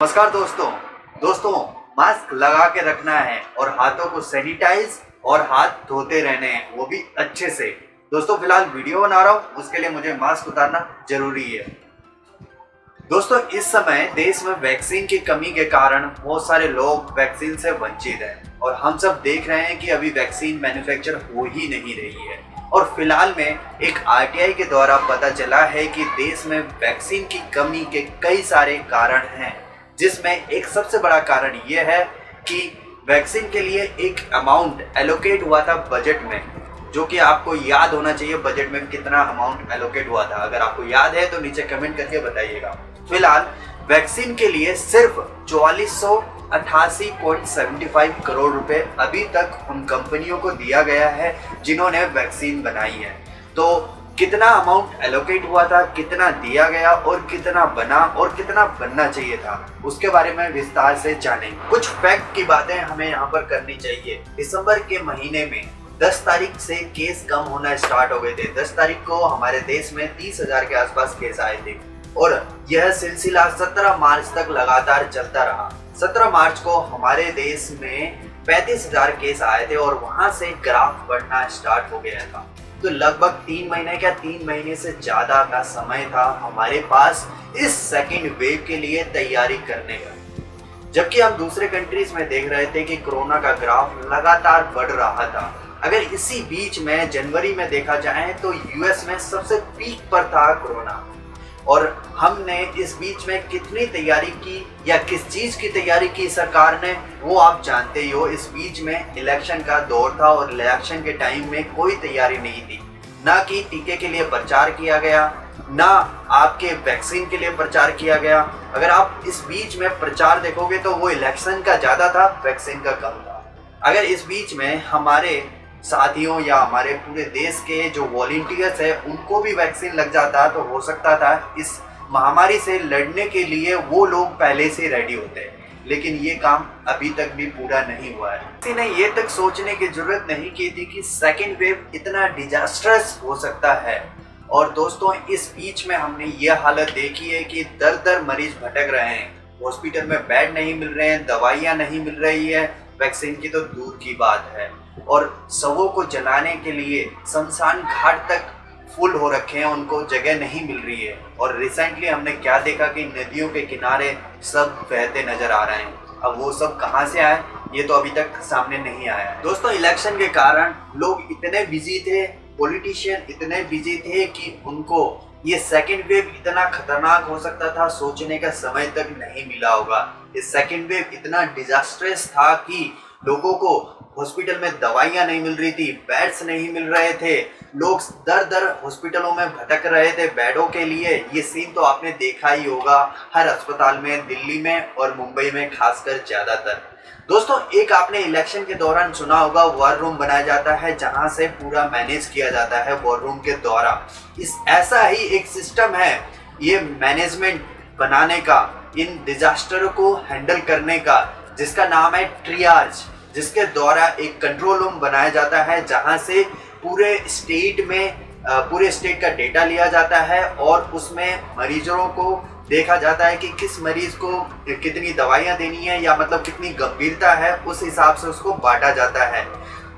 नमस्कार दोस्तों मास्क लगा के रखना है और हाथों को सैनिटाइज और हाथ धोते रहने हैं, वो भी अच्छे से। दोस्तों फिलहाल वीडियो बना रहा हूँ, उसके लिए मुझे मास्क उतारना जरूरी है। दोस्तों इस समय देश में वैक्सीन की कमी के कारण बहुत सारे लोग वैक्सीन से वंचित हैं और हम सब देख रहे हैं कि अभी वैक्सीन मैन्युफैक्चर हो ही नहीं रही है। और फिलहाल में एक आरटीआई के द्वारा पता चला है कि देश में वैक्सीन की कमी के कई सारे कारण हैं, जिसमें एक सबसे बड़ा कारण यह है कि वैक्सीन के लिए एक अमाउंट एलोकेट हुआ था बजट में, जो कि आपको याद होना चाहिए बजट में कितना अमाउंट एलोकेट हुआ था। अगर आपको याद है तो नीचे कमेंट करके बताइएगा। फिलहाल वैक्सीन के लिए सिर्फ 4488.75 करोड़ रुपए अभी तक उन कंपनियों को दिया गया है जिन्होंने वैक्सीन बनाई है। तो कितना अमाउंट एलोकेट हुआ था, कितना दिया गया और कितना बना और कितना बनना चाहिए था, उसके बारे में विस्तार से जानेंगे। कुछ फैक्ट की बातें हमें यहाँ पर करनी चाहिए। दिसंबर के महीने में 10 तारीख से केस कम होना स्टार्ट हो गए थे। 10 तारीख को हमारे देश में 30,000 के आसपास केस आए थे और यह सिलसिला 17 मार्च तक लगातार चलता रहा। 17 मार्च को हमारे देश में 35,000 केस आए थे और वहां से ग्राफ बढ़ना स्टार्ट हो गया था। तो लगभग 3 महीने से ज्यादा का समय था हमारे पास इस सेकेंड वेव के लिए तैयारी करने का। जबकि हम दूसरे कंट्रीज में देख रहे थे कि कोरोना का ग्राफ लगातार बढ़ रहा था। अगर इसी बीच में जनवरी में देखा जाए तो यूएस में सबसे पीक पर था कोरोना और हमने इस बीच में कितनी तैयारी की या किस चीज की तैयारी की सरकार ने, वो आप जानते ही हो। इस बीच में इलेक्शन का दौर था और इलेक्शन के टाइम में कोई तैयारी नहीं थी। ना कि टीके के लिए प्रचार किया गया, ना आपके वैक्सीन के लिए प्रचार किया गया। अगर आप इस बीच में प्रचार देखोगे तो वो इलेक्शन का ज्यादा था, वैक्सीन का कम था। अगर इस बीच में हमारे साथियों या हमारे पूरे देश के जो वॉलंटियर्स है उनको भी वैक्सीन लग जाता तो हो सकता था इस महामारी से लड़ने के लिए वो लोग पहले से रेडी होते हैं। लेकिन ये काम अभी तक भी पूरा नहीं हुआ है। किसी ने ये तक सोचने की जरूरत नहीं की थी कि सेकेंड वेव इतना डिजास्टर्स हो सकता है। और दोस्तों इस बीच में हमने ये हालत देखी है कि दर मरीज भटक रहे हैं, हॉस्पिटल में बेड नहीं मिल रहे हैं, दवाइयाँ नहीं मिल रही है, वैक्सीन की तो दूर की बात है। और शवों को जलाने के लिए शमशान घाट तक फुल हो रखे हैं, उनको जगह नहीं मिल रही है। और रिसेंटली हमने क्या देखा कि नदियों के किनारे सब बहते नजर आ रहे हैं। अब वो सब कहाँ से आए ये तो अभी तक सामने नहीं आया है। दोस्तों इलेक्शन के कारण लोग इतने बिजी थे, पॉलिटिशियन इतने बिजी थे कि उनको ये सेकेंड वेव इतना खतरनाक हो सकता था सोचने का समय तक नहीं मिला होगा। ये सेकेंड वेव इतना डिजास्ट्रस था कि लोगों को हॉस्पिटल में दवाइयां नहीं मिल रही थी, बेड्स नहीं मिल रहे थे, लोग दर हॉस्पिटलों में भटक रहे थे बेडों के लिए। ये सीन तो आपने देखा ही होगा हर अस्पताल में, दिल्ली में और मुंबई में खासकर ज्यादातर। दोस्तों एक आपने इलेक्शन के दौरान सुना होगा वॉर रूम बनाया जाता है जहां से पूरा मैनेज किया जाता है वॉर रूम के द्वारा। इस ऐसा ही एक सिस्टम है ये मैनेजमेंट बनाने का, इन डिजास्टर को हैंडल करने का, जिसका नाम है ट्रियाज, जिसके द्वारा एक कंट्रोल रूम बनाया जाता है जहां से पूरे स्टेट का डेटा लिया जाता है और उसमें मरीजों को देखा जाता है कि किस मरीज को कितनी दवाइयां देनी है या मतलब कितनी गंभीरता है, उस हिसाब से उसको बांटा जाता है।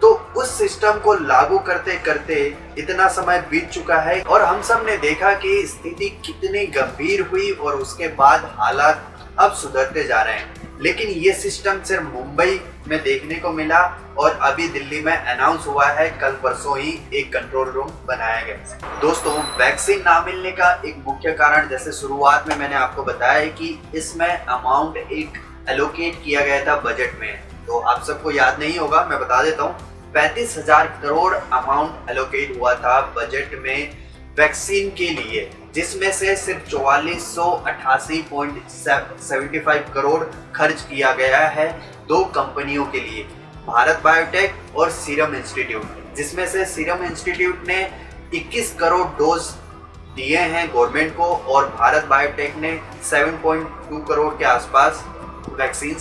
तो उस सिस्टम को लागू करते करते इतना समय बीत चुका है और हम सब ने देखा कि स्थिति कितनी गंभीर हुई और उसके बाद हालात अब सुधरते जा रहे हैं। लेकिन ये सिस्टम सिर्फ मुंबई में देखने को मिला और अभी दिल्ली में अनाउंस हुआ है, कल परसों ही एक कंट्रोल रूम बनाया गया। दोस्तों वैक्सीन ना मिलने का एक मुख्य कारण, जैसे शुरुआत में मैंने आपको बताया है कि इसमें अमाउंट एक एलोकेट किया गया था बजट में। तो आप सबको याद नहीं होगा, मैं बता देता हूँ। 35,000 करोड़ अमाउंट एलोकेट हुआ था बजट में वैक्सीन के लिए, जिसमें से सिर्फ 4488.75 करोड़ खर्च किया गया है 2 कंपनियों के लिए, भारत बायोटेक और सीरम इंस्टीट्यूट, जिसमें से सीरम इंस्टीट्यूट ने 21 करोड़ डोज दिए हैं गवर्नमेंट को और भारत बायोटेक ने 7.2 करोड़ के आसपास वैक्सीन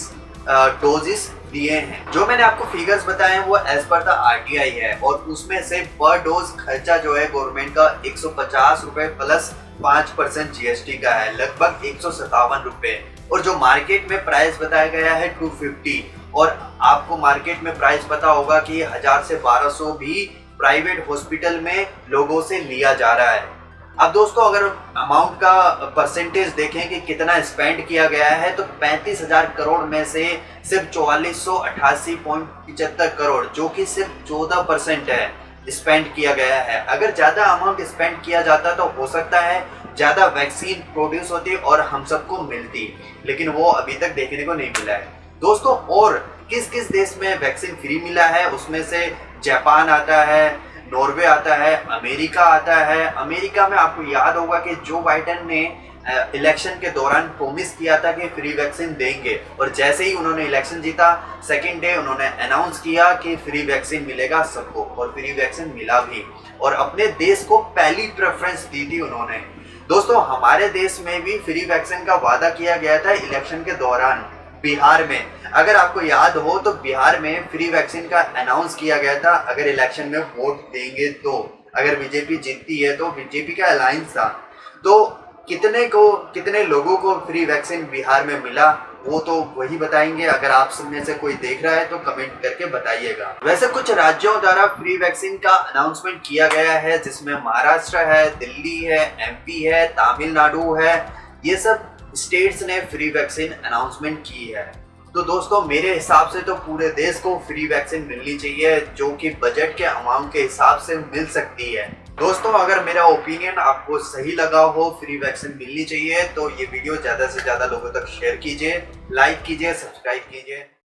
डोजेस दिए हैं। जो मैंने आपको फिगर्स बताए हैं वो एज पर द आरटीआई है और उसमें से पर डोज खर्चा जो है गवर्नमेंट का 150 रुपए प्लस 5% जीएसटी का है, लगभग 157 रुपए। और जो मार्केट में प्राइस बताया गया है 250, और आपको मार्केट में प्राइस पता होगा कि 1000 से 1200 भी प्राइवेट हॉस्पिटल में लोगों से लिया जा रहा है। अब दोस्तों अगर अमाउंट का परसेंटेज देखें कि कितना स्पेंड किया गया है, तो 35,000 करोड़ में से सिर्फ 4488.75 करोड़, जो कि सिर्फ 14% है, स्पेंड किया गया है। अगर ज्यादा अमाउंट स्पेंड किया जाता तो हो सकता है ज्यादा वैक्सीन प्रोड्यूस होती और हम सबको मिलती, लेकिन वो अभी तक देखने को नहीं मिला है दोस्तों। और किस किस देश में वैक्सीन फ्री मिला है, उसमें से जापान आता है, नॉर्वे आता है, अमेरिका आता है। अमेरिका में आपको याद होगा कि जो बाइडेन ने इलेक्शन के दौरान प्रॉमिस किया था कि फ्री वैक्सीन देंगे, और जैसे ही उन्होंने इलेक्शन जीता, सेकेंड डे उन्होंने अनाउंस किया कि फ्री वैक्सीन मिलेगा सबको, और फ्री वैक्सीन मिला भी, और अपने देश को पहली प्रेफरेंस दी थी उन्होंने। दोस्तों हमारे देश में भी फ्री वैक्सीन का वादा किया गया था इलेक्शन के दौरान। बिहार में अगर आपको याद हो तो बिहार में फ्री वैक्सीन का अनाउंस किया गया था, अगर इलेक्शन में वोट देंगे तो, अगर बीजेपी जीतती है तो, बीजेपी का अलायंस था। तो कितने लोगों को फ्री वैक्सीन बिहार में मिला, वो तो वही बताएंगे। अगर आप में से कोई देख रहा है तो कमेंट करके बताइएगा। वैसे कुछ राज्यों द्वारा फ्री वैक्सीन का अनाउंसमेंट किया गया है, जिसमें महाराष्ट्र है, दिल्ली है, एमपी है, तमिलनाडु है, ये सब स्टेट्स ने फ्री वैक्सीन अनाउंसमेंट की है। तो दोस्तों मेरे हिसाब से तो पूरे देश को फ्री वैक्सीन मिलनी चाहिए, जो कि बजट के अमाउंट के हिसाब से मिल सकती है। दोस्तों अगर मेरा ओपिनियन आपको सही लगा हो, फ्री वैक्सीन मिलनी चाहिए, तो ये वीडियो ज्यादा से ज्यादा लोगों तक शेयर कीजिए, लाइक कीजिए, सब्सक्राइब कीजिए।